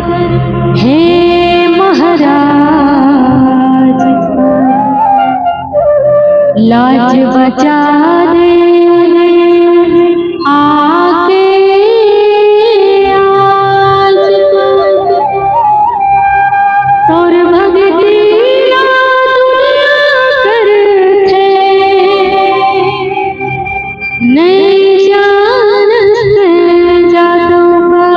हे महाराज लाज बचा दे आके आज और भक्ति करते नहीं जानते जादों का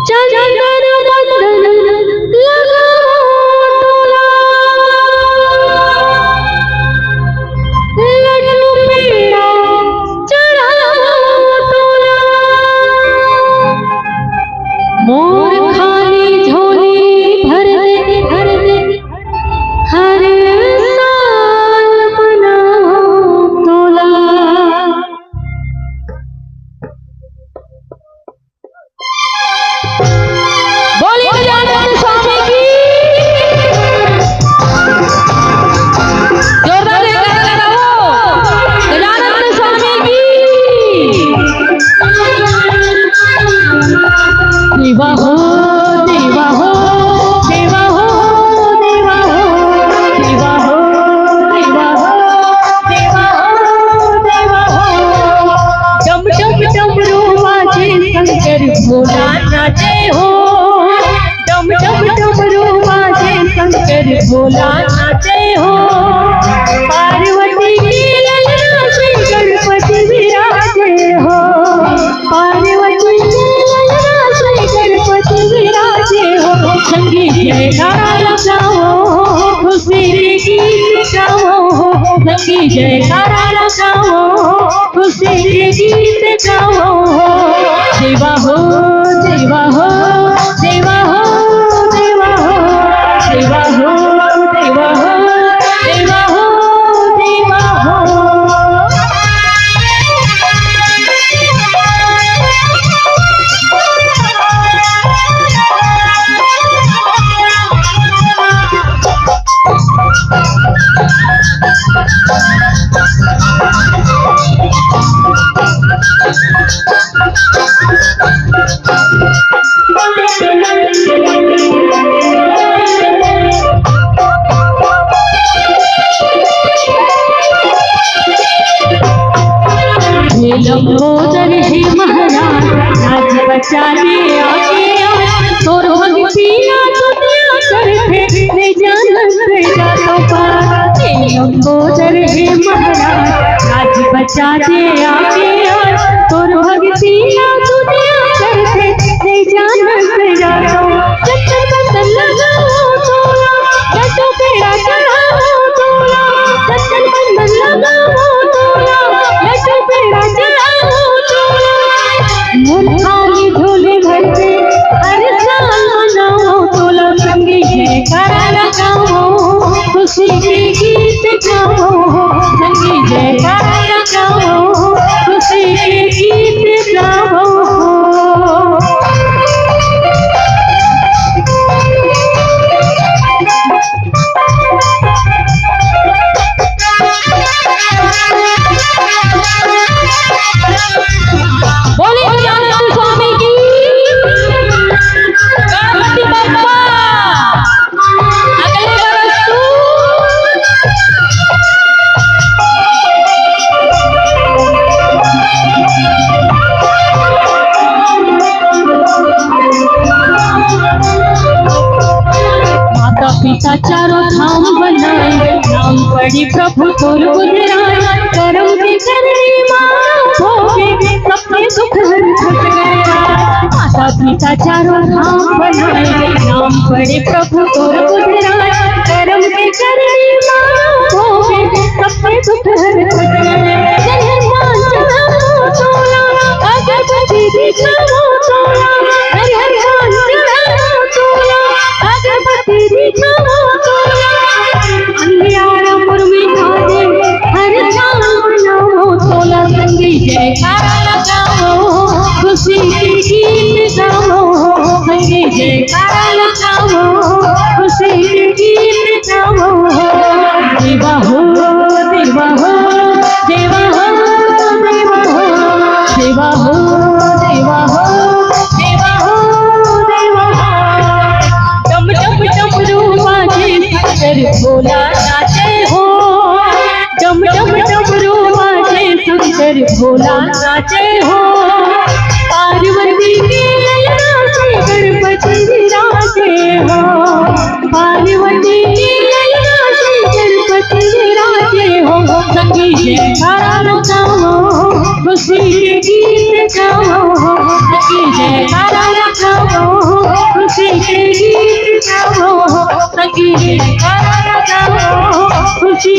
चंदन बंधन मोर खाली झोली भर दे हर साल मनाओ तोला। बोलिए गजानन स्वामी की जोरदार जयकारा लगाओ गजानन स्वामी की। देवा हो देवा हो देवा हो देवा हो देवा हो देवा हो देवा हो देवा हो। डम डम डमरू बाजे शंकर भोला नाचे हो। डम डम डमरू बाजे शंकर भोला नाचे हो। पार्वती की ललना से गणपति विराजे हो। पार्वती गणपति विराजे हो। संगीत जयकारा लगाओ खुशी की गाओ। संगीत जयकारा लगाओ खुशी गीत गाओ। देवा हो देवा हो देवा हो देवा हो देवा हो देवा हो देवा हो देवा हो। लंबोदर हे महाराज लाज बचा दे आके तोर भक्तिया दुनिया करते नहीं जानते जातो पार। लंबोदर हे महाराज लाज बचा दे आके तोर भक्तिया दुनिया करते नहीं जानते जातो। चक्कर बंधन लगाओ तोला लड्डू पेड़ा चढ़ाओ तोला। चक्कर बंधन लगाओ तोला लड्डू पेड़ा चढ़ाओ तोला। मोर खाली झोली भर दे हर साल मनाओ तोला। संगीत जयकारा लगाओ खुशी के गीत गाओ। संगीत जयकारा लगाओ खुशी के गीत गाओ। बोलिए गजानन स्वामी की गणपति बप्पा अगले बरस माता पिता चारों धाम बनाए नाम पड़ी प्रभु तोर बुधराए। करम के करनी माँ भोगे सबके दुख हर छुट गया। माता पिता चारों धाम बनाए नाम पड़े प्रभु तोर बुधराए। करम के करनी माँ भोगे सबके दुख हर छुट गया। हनुमान चढ़ाओ तोला अगरबत्ती दिखाओ तोला। हनुमान चढ़ाओ तोला अगरबत्ती दिखाओ तोला। अंधियारापुर में गाजे हर साल मनाओ तोला। संगीत जयकारा लगाओ खुशी के गीत गाओ। संगीत जयकारा लगाओ खुशी के गीत गाओ। देवा हो देवा हो देवा हो देवा हो देवा हो देवा हो बोला नाचे हो पार्वती के ललना से गणपति विराजे हो पार्वती के ललना से गणपति विराजे हो सखी जयकारा लगाओ खुशी के गीत गाओ सखी जयकारा लगाओ खुशी के गीत गाओ सखी जयकारा लगाओ खुशी